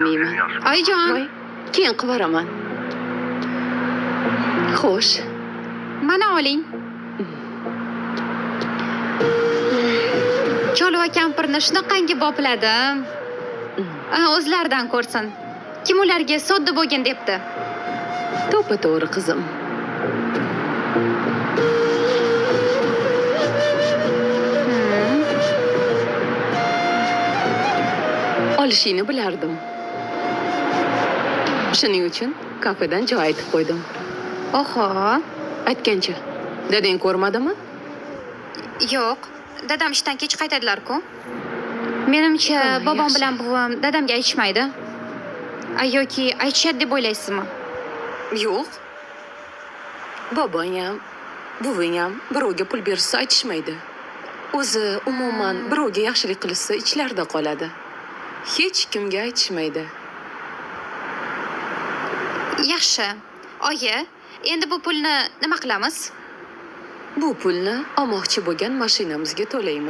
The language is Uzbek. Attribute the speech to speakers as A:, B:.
A: Oyijon,
B: Voy, keyin qilib Xo'sh.
A: mana oling. Chol va kampirni shunaqangi bopladim. O'zlaridan ko'rsin. Kim ularga sodda bo'lgin debdi.
B: To'g'ri qizim. Olishingni bilardim. Shuning uchun kafedan joy aytib qo'ydim.
A: Oho,
B: Aytgancha, dadang ko'rmadimi?
A: yo'q. Dadam ishdan kech qaytadilar-ku. Menimcha, bobom
B: yaxshi.
A: bilan buvim dadamga aytishmaydi. Yoki aytishadi deb o'ylaysizmi?
B: Yo'q. Bobong ham, buving ham birovga pul berishsa aytishmaydi. O'zi umuman birovga yaxshilik qilishsa ichlarida qoladi. Hech kimga aytishmaydi.
A: Yaxshi. Oyi, endi bu pulni nima qilamiz?
B: Bu pulni olmoqchi bo'lgan mashinamizga to'laymiz.